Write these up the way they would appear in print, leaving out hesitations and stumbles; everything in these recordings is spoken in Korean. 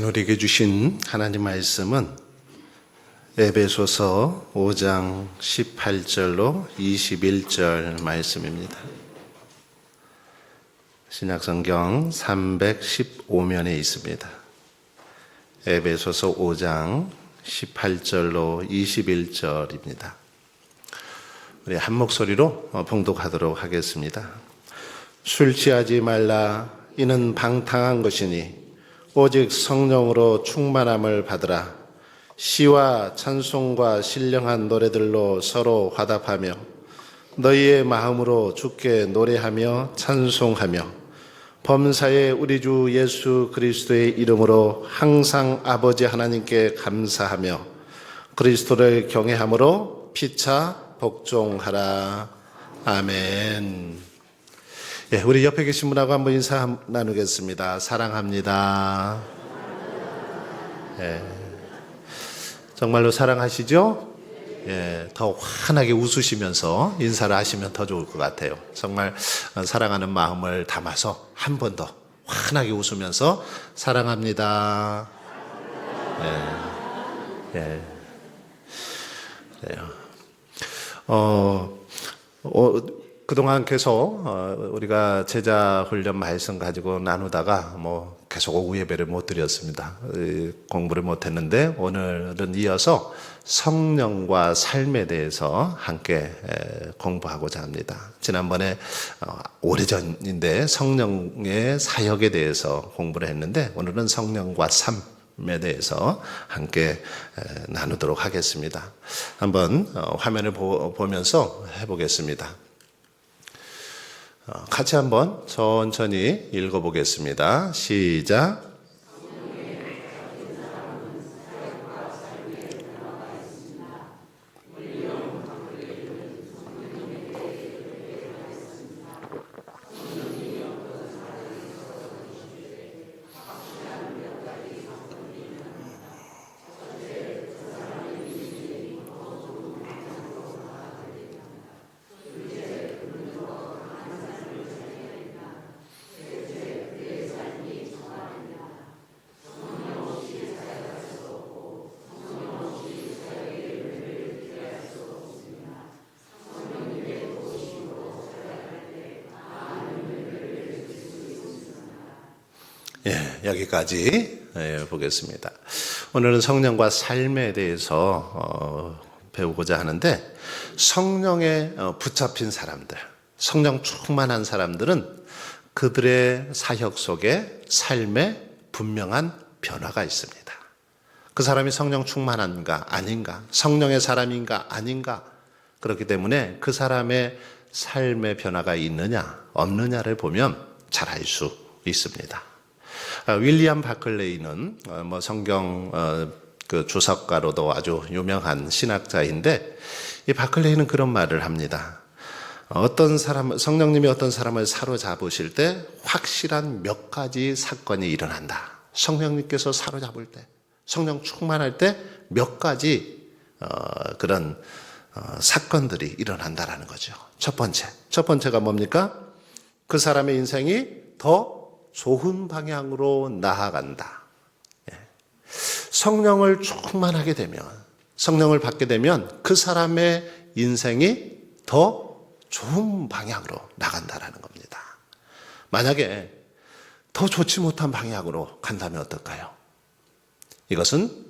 우리에게 주신 하나님 말씀은 에베소서 5장 18절로 21절 말씀입니다. 신약성경 315면에 있습니다. 에베소서 5장 18절로 21절입니다. 우리 한 목소리로 봉독하도록 하겠습니다. 술 취하지 말라. 이는 방탕한 것이니 오직 성령으로 충만함을 받으라. 시와 찬송과 신령한 노래들로 서로 화답하며 너희의 마음으로 주께 노래하며 찬송하며 범사에 우리 주 예수 그리스도의 이름으로 항상 아버지 하나님께 감사하며 그리스도를 경외함으로 피차 복종하라. 아멘. 예, 우리 옆에 계신 분하고 한번 인사 나누겠습니다. 사랑합니다. 예, 정말로 사랑하시죠? 예, 더 환하게 웃으시면서 인사를 하시면 더 좋을 것 같아요. 정말 사랑하는 마음을 담아서 한 번 더 환하게 웃으면서 사랑합니다. 예, 예, 그래요. 그동안 계속 우리가 제자 훈련 말씀 가지고 나누다가 계속 오후 예배를 못 드렸습니다. 공부를 못 했는데 오늘은 이어서 성령과 삶에 대해서 함께 공부하고자 합니다. 지난번에 오래전인데 성령의 사역에 대해서 공부를 했는데 오늘은 성령과 삶에 대해서 함께 나누도록 하겠습니다. 한번 화면을 보면서 해보겠습니다. 같이 한번 천천히 읽어보겠습니다. 시작. 예, 여기까지 보겠습니다. 오늘은 성령과 삶에 대해서 배우고자 하는데 성령에 붙잡힌 사람들, 성령 충만한 사람들은 그들의 사역 속에 삶에 분명한 변화가 있습니다. 그 사람이 성령 충만한가 아닌가, 성령의 사람인가 아닌가, 그렇기 때문에 그 사람의 삶의 변화가 있느냐 없느냐를 보면 잘 알 수 있습니다. 윌리엄 바클레이는 성경 그 주석가로도 아주 유명한 신학자인데 이 바클레이는 그런 말을 합니다. 어떤 사람, 성령님이 어떤 사람을 사로잡으실 때 확실한 몇 가지 사건이 일어난다. 성령님께서 사로잡을 때, 성령 충만할 때 몇 가지 그런 사건들이 일어난다라는 거죠. 첫 번째가 뭡니까? 그 사람의 인생이 더 좋은 방향으로 나아간다. 성령을 충만하게 되면, 성령을 받게 되면 그 사람의 인생이 더 좋은 방향으로 나간다라는 겁니다. 만약에 더 좋지 못한 방향으로 간다면 어떨까요? 이것은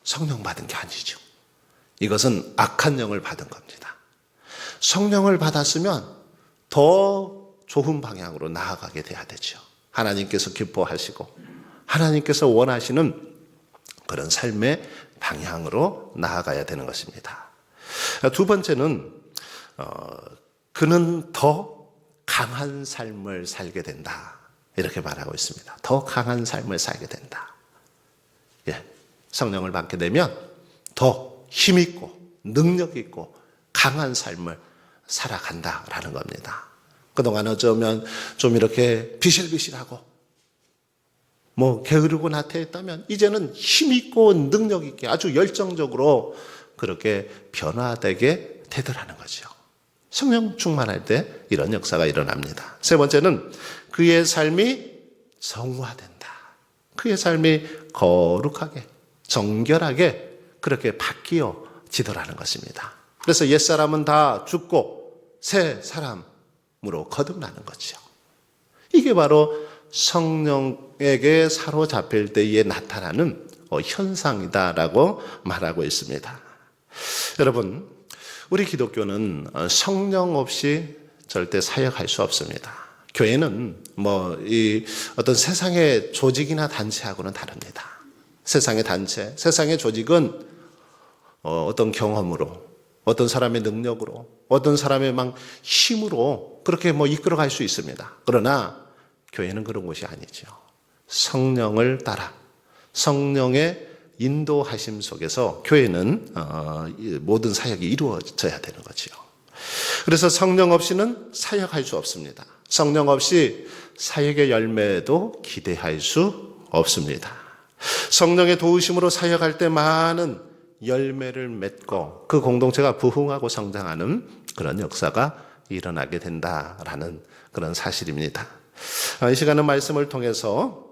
성령 받은 게 아니죠. 이것은 악한 영을 받은 겁니다. 성령을 받았으면 더 좋은 방향으로 나아가게 돼야 되죠. 하나님께서 기뻐하시고 하나님께서 원하시는 그런 삶의 방향으로 나아가야 되는 것입니다. 두 번째는 그는 더 강한 삶을 살게 된다. 이렇게 말하고 있습니다. 더 강한 삶을 살게 된다. 예, 성령을 받게 되면 더 힘있고 능력있고 강한 삶을 살아간다라는 겁니다. 그동안 어쩌면 좀 이렇게 비실비실하고 게으르고 나태했다면 이제는 힘있고 능력있게 아주 열정적으로 그렇게 변화되게 되더라는 거죠. 성령 충만할 때 이런 역사가 일어납니다. 세 번째는 그의 삶이 정화된다. 그의 삶이 거룩하게, 정결하게 그렇게 바뀌어지더라는 것입니다. 그래서 옛사람은 다 죽고 새 사람으로 거듭나는 거죠. 이게 바로 성령에게 사로잡힐 때에 나타나는 현상이다라고 말하고 있습니다. 여러분, 우리 기독교는 성령 없이 절대 사역할 수 없습니다. 교회는 어떤 세상의 조직이나 단체하고는 다릅니다. 세상의 단체, 세상의 조직은 어떤 경험으로, 어떤 사람의 능력으로, 어떤 사람의 힘으로 그렇게 이끌어갈 수 있습니다. 그러나 교회는 그런 곳이 아니죠. 성령을 따라 성령의 인도하심 속에서 교회는 모든 사역이 이루어져야 되는 거죠. 그래서 성령 없이는 사역할 수 없습니다. 성령 없이 사역의 열매도 기대할 수 없습니다. 성령의 도우심으로 사역할 때 많은 열매를 맺고 그 공동체가 부흥하고 성장하는 그런 역사가 일어나게 된다라는 그런 사실입니다. 이 시간은 말씀을 통해서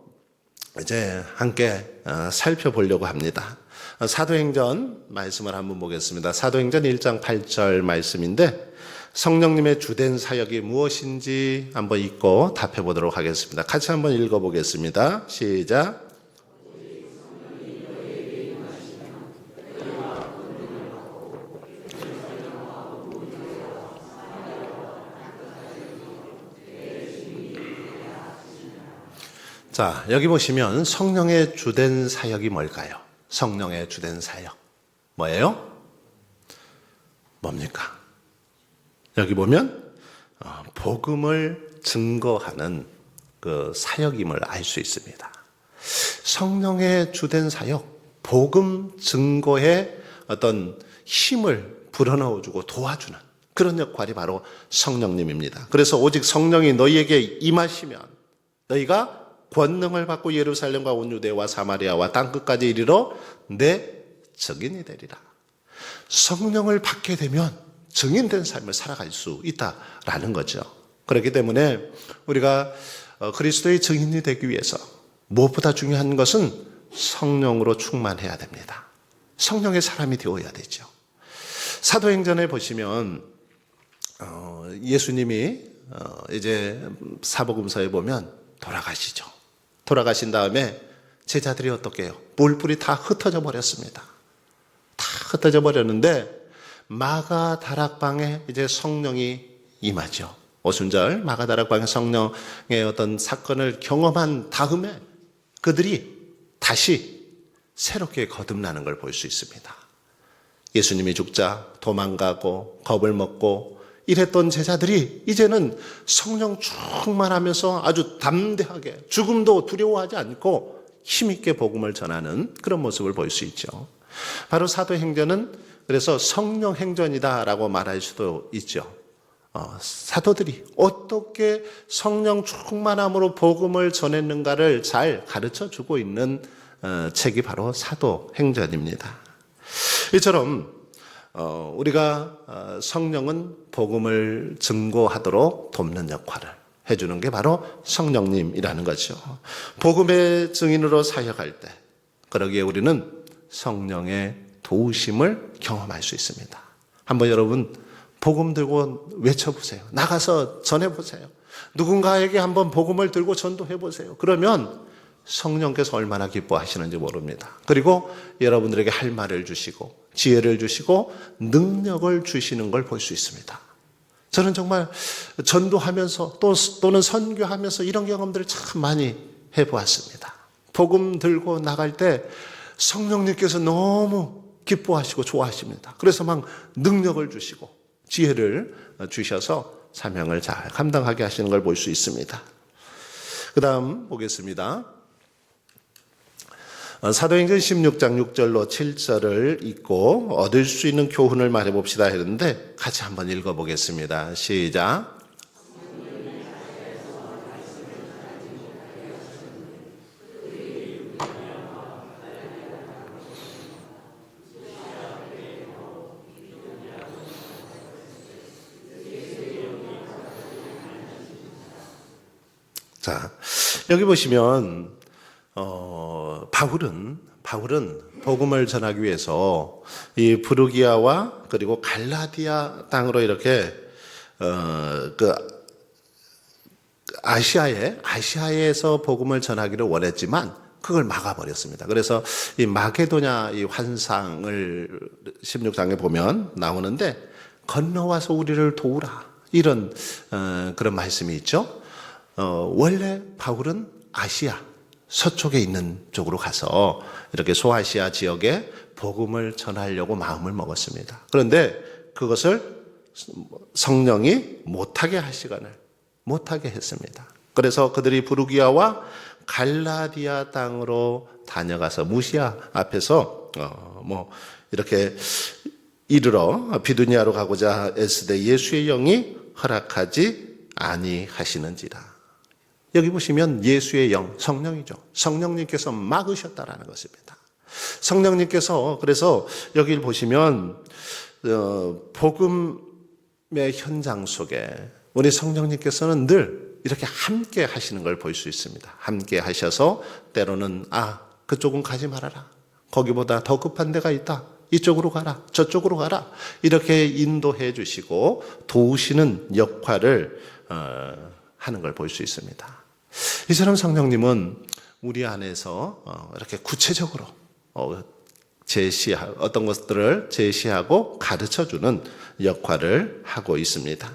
이제 함께 살펴보려고 합니다. 사도행전 말씀을 한번 보겠습니다. 사도행전 1장 8절 말씀인데 성령님의 주된 사역이 무엇인지 한번 읽고 답해 보도록 하겠습니다. 같이 한번 읽어보겠습니다. 시작. 자, 여기 보시면 성령의 주된 사역이 뭘까요? 성령의 주된 사역. 뭐예요? 뭡니까? 여기 보면 복음을 증거하는 그 사역임을 알 수 있습니다. 성령의 주된 사역, 복음 증거의 어떤 힘을 불어넣어주고 도와주는 그런 역할이 바로 성령님입니다. 그래서 오직 성령이 너희에게 임하시면 너희가 권능을 받고 예루살렘과 온 유대와 사마리아와 땅끝까지 이르러 내 증인이 되리라. 성령을 받게 되면 증인된 삶을 살아갈 수 있다라는 거죠. 그렇기 때문에 우리가 그리스도의 증인이 되기 위해서 무엇보다 중요한 것은 성령으로 충만해야 됩니다. 성령의 사람이 되어야 되죠. 사도행전에 보시면 예수님이 이제 사복음서에 보면 돌아가시죠. 돌아가신 다음에 제자들이 어떻게 해요? 뿔뿔이 다 흩어져 버렸습니다. 다 흩어져 버렸는데 마가다락방에 이제 성령이 임하죠. 오순절 마가다락방에 성령의 어떤 사건을 경험한 다음에 그들이 다시 새롭게 거듭나는 걸 볼 수 있습니다. 예수님이 죽자 도망가고 겁을 먹고 이랬던 제자들이 이제는 성령 충만하면서 아주 담대하게 죽음도 두려워하지 않고 힘있게 복음을 전하는 그런 모습을 볼 수 있죠. 바로 사도행전은 그래서 성령행전이다라고 말할 수도 있죠. 사도들이 어떻게 성령 충만함으로 복음을 전했는가를 잘 가르쳐주고 있는 책이 바로 사도행전입니다. 이처럼 우리가 성령은 복음을 증거하도록 돕는 역할을 해주는 게 바로 성령님이라는 거죠. 복음의 증인으로 사역할 때 그러기에 우리는 성령의 도우심을 경험할 수 있습니다. 한번 여러분 복음 들고 외쳐보세요. 나가서 전해보세요. 누군가에게 한번 복음을 들고 전도해보세요. 그러면 성령께서 얼마나 기뻐하시는지 모릅니다. 그리고 여러분들에게 할 말을 주시고 지혜를 주시고 능력을 주시는 걸 볼 수 있습니다. 저는 정말 전도하면서 또는 선교하면서 이런 경험들을 참 많이 해보았습니다. 복음 들고 나갈 때 성령님께서 너무 기뻐하시고 좋아하십니다. 그래서 막 능력을 주시고 지혜를 주셔서 사명을 잘 감당하게 하시는 걸 볼 수 있습니다. 그 다음 보겠습니다. 사도행전 16장 6절로 7절을 읽고 얻을 수 있는 교훈을 말해봅시다 했는데 같이 한번 읽어보겠습니다. 시작. 자, 여기 보시면 바울은 복음을 전하기 위해서 이 부르기아와 그리고 갈라디아 땅으로 이렇게 아시아에서 복음을 전하기를 원했지만 그걸 막아버렸습니다. 그래서 이 마게도냐 이 환상을 16장에 보면 나오는데 건너와서 우리를 도우라 이런 그런 말씀이 있죠. 원래 바울은 아시아 서쪽에 있는 쪽으로 가서 이렇게 소아시아 지역에 복음을 전하려고 마음을 먹었습니다. 그런데 그것을 성령이 못하게 할 시간을 못하게 했습니다. 그래서 그들이 부르기아와 갈라디아 땅으로 다녀가서 무시아 앞에서 이렇게 이르러 비두니아로 가고자 애쓰되 예수의 영이 허락하지 아니하시는지라. 여기 보시면 예수의 영, 성령이죠. 성령님께서 막으셨다라는 것입니다. 성령님께서 그래서 여기를 보시면 복음의 현장 속에 우리 성령님께서는 늘 이렇게 함께 하시는 걸 볼 수 있습니다. 함께 하셔서 때로는 그쪽은 가지 말아라. 거기보다 더 급한 데가 있다. 이쪽으로 가라. 저쪽으로 가라. 이렇게 인도해 주시고 도우시는 역할을 하는 걸 볼 수 있습니다. 이처럼 성령님은 우리 안에서 이렇게 구체적으로 어떤 것들을 제시하고 가르쳐주는 역할을 하고 있습니다.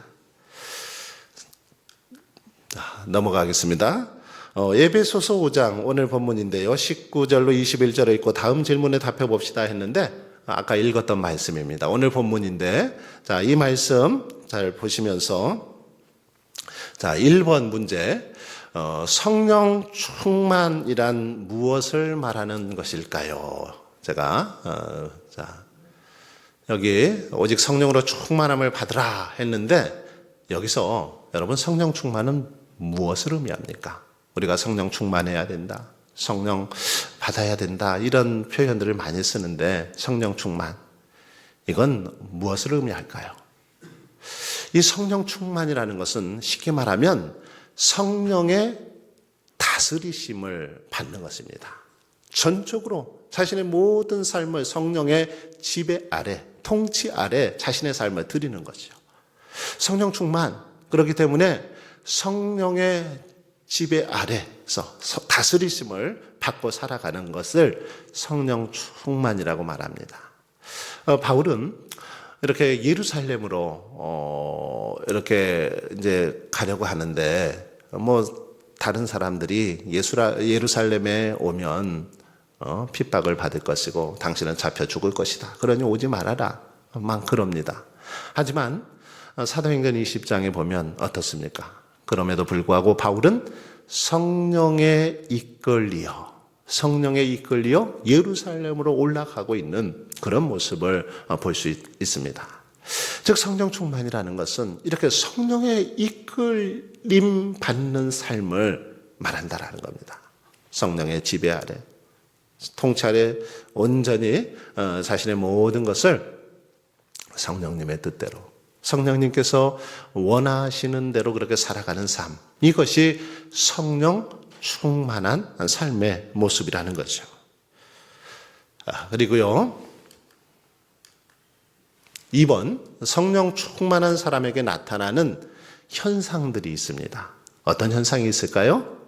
넘어가겠습니다. 에베소서 5장 오늘 본문인데요. 19절로 21절에 있고 다음 질문에 답해 봅시다 했는데 아까 읽었던 말씀입니다. 오늘 본문인데 이 말씀 잘 보시면서 1번 문제 성령 충만이란 무엇을 말하는 것일까요? 제가 여기 오직 성령으로 충만함을 받으라 했는데 여기서 여러분 성령 충만은 무엇을 의미합니까? 우리가 성령 충만해야 된다. 성령 받아야 된다. 이런 표현들을 많이 쓰는데 성령 충만 이건 무엇을 의미할까요? 이 성령 충만이라는 것은 쉽게 말하면 성령의 다스리심을 받는 것입니다. 전적으로 자신의 모든 삶을 성령의 지배 아래, 통치 아래 자신의 삶을 드리는 거죠. 성령 충만, 그렇기 때문에 성령의 지배 아래서 다스리심을 받고 살아가는 것을 성령 충만이라고 말합니다. 바울은 이렇게 예루살렘으로 이렇게 이제 가려고 하는데 다른 사람들이 예루살렘에 오면 핍박을 받을 것이고 당신은 잡혀 죽을 것이다. 그러니 오지 말아라. 막 그럽니다. 하지만 사도행전 20장에 보면 어떻습니까? 그럼에도 불구하고 바울은 성령에 이끌리어 예루살렘으로 올라가고 있는 그런 모습을 볼 수 있습니다. 즉 성령 충만이라는 것은 이렇게 성령의 이끌림 받는 삶을 말한다라는 겁니다. 성령의 지배 아래, 통치 아래 온전히 자신의 모든 것을 성령님의 뜻대로 성령님께서 원하시는 대로 그렇게 살아가는 삶, 이것이 성령 충만한 삶의 모습이라는 거죠. 그리고요 2번 성령 충만한 사람에게 나타나는 현상들이 있습니다. 어떤 현상이 있을까요?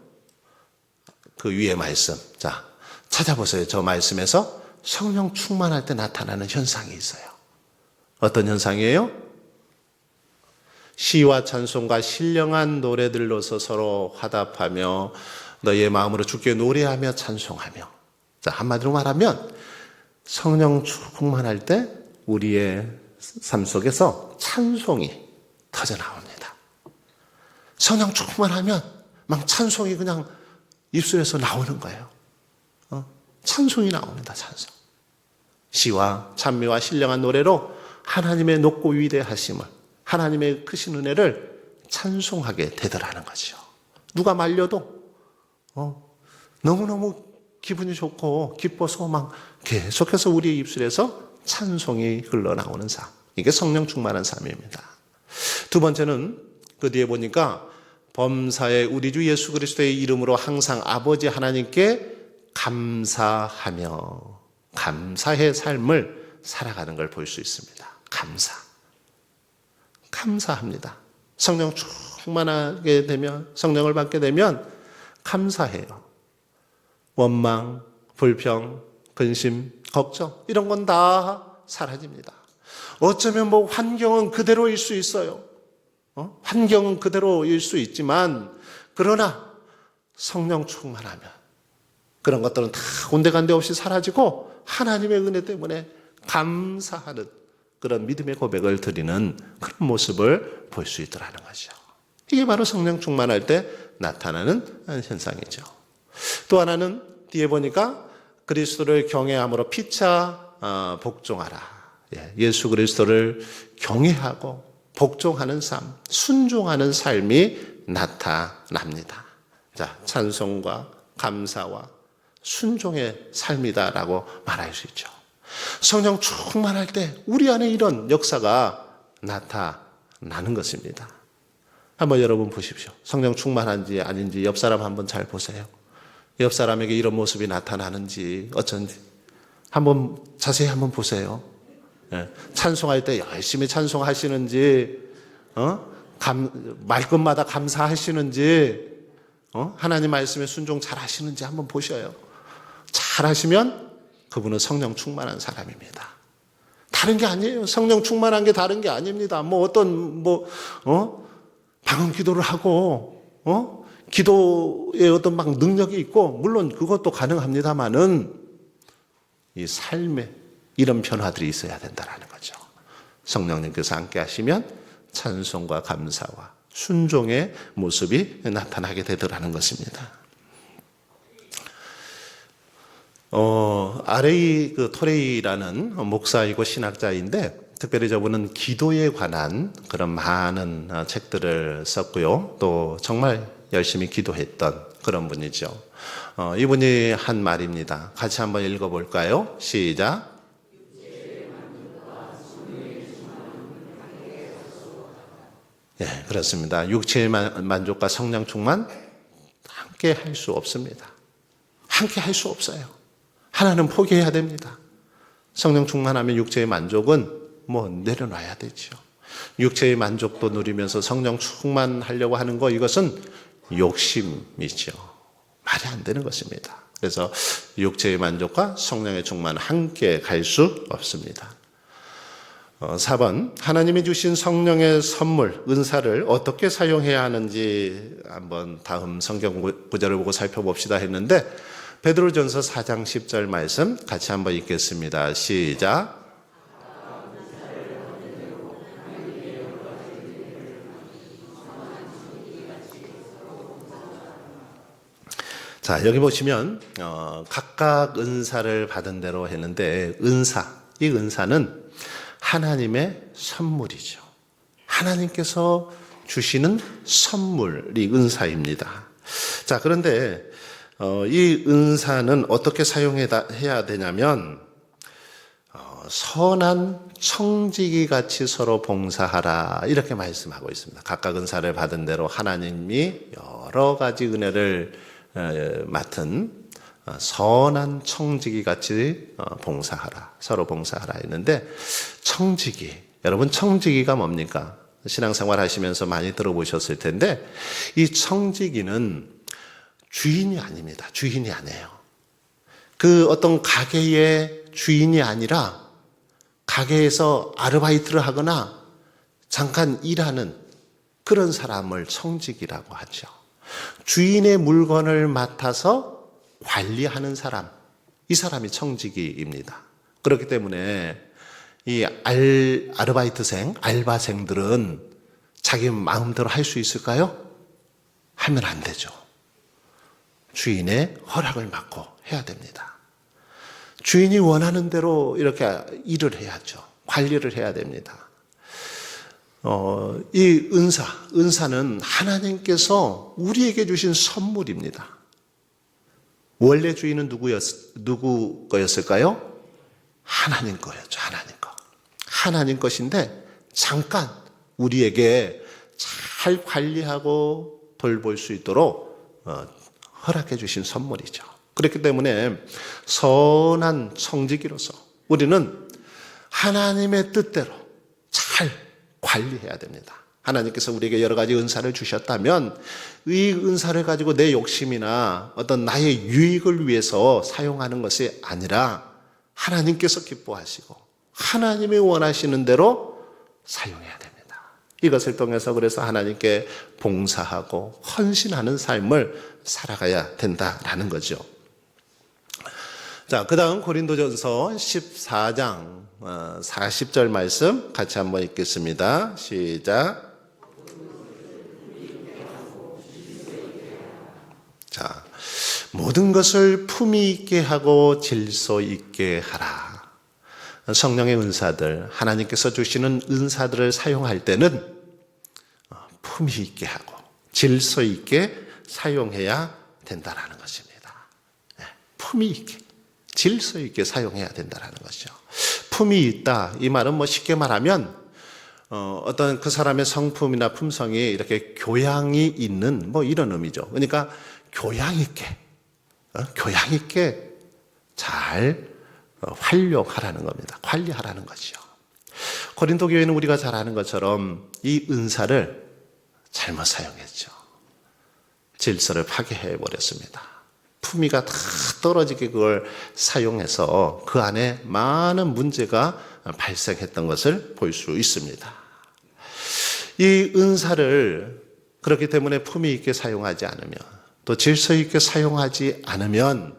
그 위의 말씀 찾아보세요. 저 말씀에서 성령 충만할 때 나타나는 현상이 있어요. 어떤 현상이에요? 시와 찬송과 신령한 노래들로서 서로 화답하며 너희의 마음으로 주께 노래하며 찬송하며. 한마디로 말하면 성령 충만할 때 우리의 삶 속에서 찬송이 터져 나옵니다. 성령 충만하면 막 찬송이 그냥 입술에서 나오는 거예요. 찬송이 나옵니다. 찬송. 시와 찬미와 신령한 노래로 하나님의 높고 위대하심을, 하나님의 크신 은혜를 찬송하게 되더라는 거죠. 누가 말려도 너무너무 기분이 좋고 기뻐서 막 계속해서 우리의 입술에서 찬송이 흘러나오는 삶. 이게 성령 충만한 삶입니다. 두 번째는 그 뒤에 보니까 범사에 우리 주 예수 그리스도의 이름으로 항상 아버지 하나님께 감사하며 감사의 삶을 살아가는 걸 볼 수 있습니다. 감사합니다. 성령 충만하게 되면, 성령을 받게 되면 감사해요. 원망, 불평, 근심, 걱정 이런 건 다 사라집니다. 어쩌면 뭐 환경은 그대로일 수 있어요. 환경은 그대로일 수 있지만 그러나 성령 충만하면 그런 것들은 다 온데간데 없이 사라지고 하나님의 은혜 때문에 감사하는 그런 믿음의 고백을 드리는 그런 모습을 볼 수 있더라는 거죠. 이게 바로 성령 충만할 때 나타나는 현상이죠. 또 하나는 뒤에 보니까 그리스도를 경외함으로 피차 복종하라. 예수 그리스도를 경외하고 복종하는 삶, 순종하는 삶이 나타납니다. 자, 찬송과 감사와 순종의 삶이다라고 말할 수 있죠. 성령 충만할 때 우리 안에 이런 역사가 나타나는 것입니다. 한번 여러분 보십시오. 성령 충만한지 아닌지 옆 사람 한번 잘 보세요. 옆 사람에게 이런 모습이 나타나는지 어쩐지 한번 자세히 한번 보세요. 찬송할 때 열심히 찬송하시는지, 말끝마다 감사하시는지, 하나님 말씀에 순종 잘 하시는지 한번 보셔요. 잘 하시면 그분은 성령 충만한 사람입니다. 다른 게 아니에요. 성령 충만한 게 다른 게 아닙니다. 방언 기도를 하고, 기도에 어떤 막 능력이 있고, 물론 그것도 가능합니다만은 이 삶에 이런 변화들이 있어야 된다는 거죠. 성령님께서 함께 하시면 찬송과 감사와 순종의 모습이 나타나게 되더라는 것입니다. 아레이 토레이라는 목사이고 신학자인데 특별히 저분은 기도에 관한 그런 많은 책들을 썼고요. 또 정말 열심히 기도했던 그런 분이죠. 이분이 한 말입니다. 같이 한번 읽어볼까요? 시작. 예, 그렇습니다. 육체의 만족과 성령 충만 함께 할 수 없습니다. 함께 할 수 없어요. 하나는 포기해야 됩니다. 성령 충만하면 육체의 만족은 내려놔야 되죠. 육체의 만족도 누리면서 성령 충만하려고 하는 거, 이것은 욕심이죠. 말이 안 되는 것입니다. 그래서 육체의 만족과 성령의 충만 함께 갈 수 없습니다. 4번, 하나님이 주신 성령의 선물, 은사를 어떻게 사용해야 하는지 한번 다음 성경 구절을 보고 살펴봅시다 했는데 베드로전서 4장 10절 말씀 같이 한번 읽겠습니다. 시작. 자, 여기 보시면 각각 은사를 받은 대로 했는데 이 은사는 하나님의 선물이죠. 하나님께서 주시는 선물이 은사입니다. 자, 그런데 이 은사는 어떻게 사용해야 되냐면 선한 청지기 같이 서로 봉사하라 이렇게 말씀하고 있습니다. 각각 은사를 받은 대로 하나님이 여러 가지 은혜를 맡은 선한 청지기 같이 봉사하라, 서로 봉사하라 했는데 여러분 청지기가 뭡니까? 신앙생활 하시면서 많이 들어보셨을 텐데 이 청지기는 주인이 아닙니다. 주인이 아니에요. 그 어떤 가게의 주인이 아니라 가게에서 아르바이트를 하거나 잠깐 일하는 그런 사람을 청지기라고 하죠. 주인의 물건을 맡아서 관리하는 사람, 이 사람이 청지기입니다. 그렇기 때문에 이 아르바이트생, 알바생들은 자기 마음대로 할 수 있을까요? 하면 안 되죠. 주인의 허락을 받고 해야 됩니다. 주인이 원하는 대로 이렇게 일을 해야죠. 관리를 해야 됩니다. 이 은사는 하나님께서 우리에게 주신 선물입니다. 원래 주인은 누구 거였을까요? 하나님 거였죠. 하나님 것인데 잠깐 우리에게 잘 관리하고 돌볼 수 있도록 허락해 주신 선물이죠. 그렇기 때문에 선한 청지기로서 우리는 하나님의 뜻대로 잘 관리해야 됩니다. 하나님께서 우리에게 여러 가지 은사를 주셨다면 이 은사를 가지고 내 욕심이나 어떤 나의 유익을 위해서 사용하는 것이 아니라 하나님께서 기뻐하시고 하나님이 원하시는 대로 사용해야 됩니다. 이것을 통해서 그래서 하나님께 봉사하고 헌신하는 삶을 살아가야 된다라는 거죠. 자, 그 다음 고린도전서 14장 40절 말씀 같이 한번 읽겠습니다. 시작. 자, 모든 것을 품위 있게 하고 질서 있게 하라. 성령의 은사들, 하나님께서 주시는 은사들을 사용할 때는 품위 있게 하고 질서 있게 사용해야 된다라는 것입니다. 품위 있게, 질서 있게 사용해야 된다라는 것이죠. 품위 있다, 이 말은 뭐 쉽게 말하면 어떤 그 사람의 성품이나 품성이 이렇게 교양이 있는 뭐 이런 의미죠. 그러니까 교양 있게 잘 활용하라는 겁니다. 관리하라는 거죠. 고린도 교회는 우리가 잘 아는 것처럼 이 은사를 잘못 사용했죠. 질서를 파괴해 버렸습니다. 품위가 다 떨어지게 그걸 사용해서 그 안에 많은 문제가 발생했던 것을 볼 수 있습니다. 이 은사를 그렇기 때문에 품위 있게 사용하지 않으면, 또 질서 있게 사용하지 않으면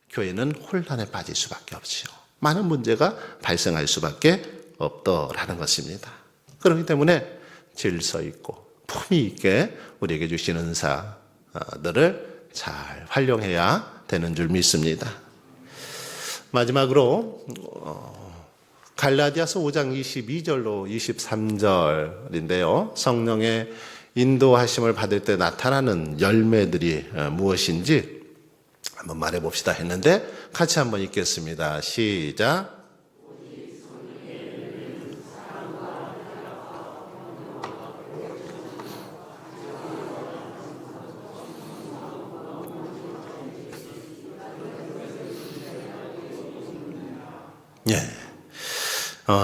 교회는 혼란에 빠질 수밖에 없지요. 많은 문제가 발생할 수밖에 없더라는 것입니다. 그렇기 때문에 질서 있고 품위 있게 우리에게 주신 은사들을 잘 활용해야 되는 줄 믿습니다. 마지막으로 갈라디아서 5장 22절로 23절인데요. 성령의 인도하심을 받을 때 나타나는 열매들이 무엇인지 한번 말해봅시다 했는데 같이 한번 읽겠습니다. 시작. 예.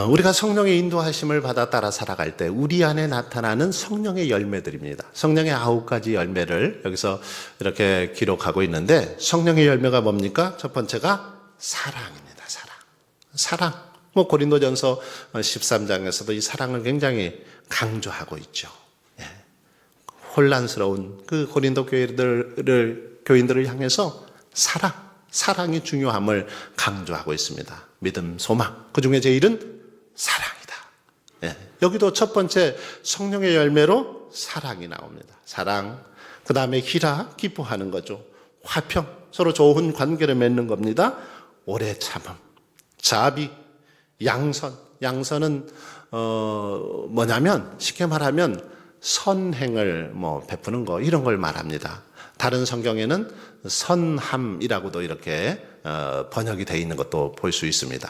우리가 성령의 인도하심을 받아 따라 살아갈 때 우리 안에 나타나는 성령의 열매들입니다. 성령의 9가지 열매를 여기서 이렇게 기록하고 있는데 성령의 열매가 뭡니까? 첫 번째가 사랑입니다. 사랑. 뭐 고린도전서 13장에서도 이 사랑을 굉장히 강조하고 있죠. 예. 혼란스러운 그 고린도 교인들을 향해서 사랑의 중요함을 강조하고 있습니다. 믿음, 소망, 그 중에 제일은 사랑이다. 예. 여기도 첫 번째 성령의 열매로 사랑이 나옵니다. 사랑, 그 다음에 희라, 기뻐하는 거죠. 화평, 서로 좋은 관계를 맺는 겁니다. 오래 참음, 자비, 양선은 뭐냐면 쉽게 말하면 선행을 베푸는 거 이런 걸 말합니다. 다른 성경에는 선함이라고도 이렇게 번역이 되어 있는 것도 볼 수 있습니다.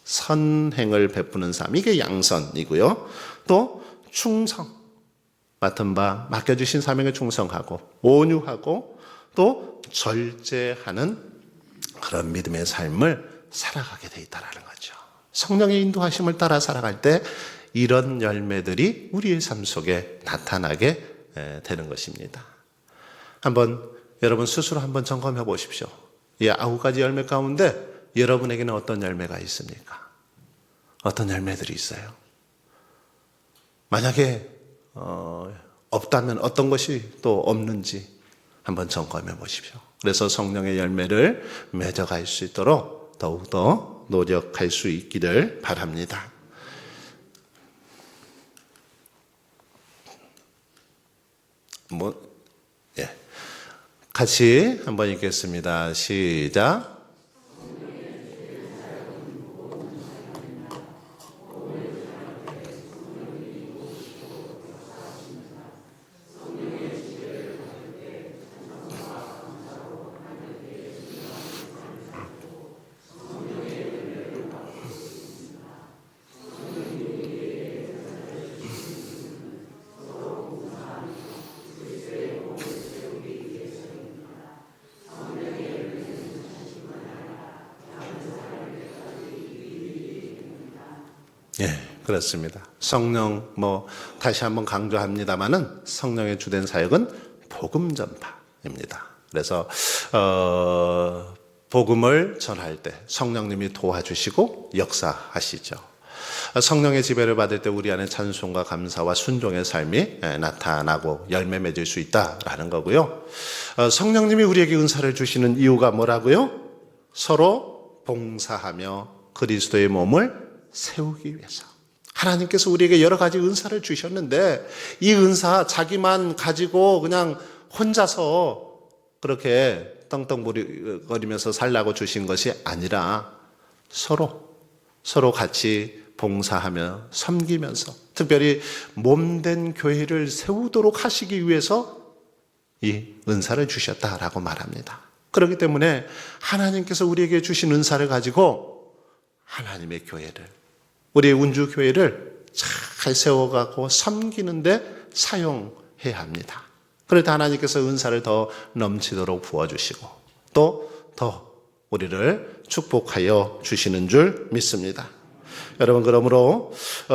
선행을 베푸는 삶, 이게 양선이고요. 또 충성, 맡은 바 맡겨주신 사명에 충성하고 온유하고 또 절제하는 그런 믿음의 삶을 살아가게 돼 있다는 거죠. 성령의 인도하심을 따라 살아갈 때 이런 열매들이 우리의 삶 속에 나타나게 되는 것입니다. 한번 여러분 스스로 한번 점검해 보십시오. 이 9가지 열매 가운데 여러분에게는 어떤 열매가 있습니까? 어떤 열매들이 있어요? 만약에 없다면 어떤 것이 또 없는지 한번 점검해 보십시오. 그래서 성령의 열매를 맺어갈 수 있도록 더욱더 노력할 수 있기를 바랍니다. 같이 한번 읽겠습니다. 시작. 예, 그렇습니다. 성령 다시 한번 강조합니다마는 성령의 주된 사역은 복음 전파입니다. 그래서 복음을 전할 때 성령님이 도와주시고 역사하시죠. 성령의 지배를 받을 때 우리 안에 찬송과 감사와 순종의 삶이 나타나고 열매 맺을 수 있다라는 거고요. 성령님이 우리에게 은사를 주시는 이유가 뭐라고요? 서로 봉사하며 그리스도의 몸을 세우기 위해서. 하나님께서 우리에게 여러 가지 은사를 주셨는데 이 은사 자기만 가지고 그냥 혼자서 그렇게 떵떵거리면서 살라고 주신 것이 아니라 서로 같이 봉사하며 섬기면서 특별히 몸된 교회를 세우도록 하시기 위해서 이 은사를 주셨다라고 말합니다. 그렇기 때문에 하나님께서 우리에게 주신 은사를 가지고 하나님의 교회를, 우리의 운주교회를 잘 세워가고 섬기는데 사용해야 합니다. 그럴 때 하나님께서 은사를 더 넘치도록 부어주시고 또 더 우리를 축복하여 주시는 줄 믿습니다. 여러분, 그러므로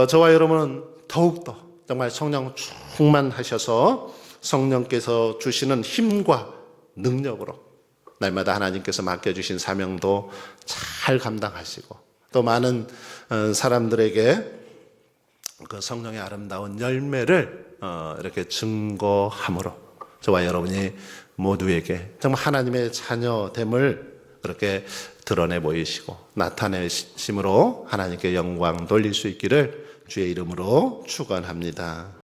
저와 여러분은 더욱더 정말 성령 충만하셔서 성령께서 주시는 힘과 능력으로 날마다 하나님께서 맡겨주신 사명도 잘 감당하시고 또 많은 사람들에게 그 성령의 아름다운 열매를 이렇게 증거함으로 저와 여러분이 모두에게 정말 하나님의 자녀됨을 그렇게 드러내 보이시고 나타내심으로 하나님께 영광 돌릴 수 있기를 주의 이름으로 축원합니다.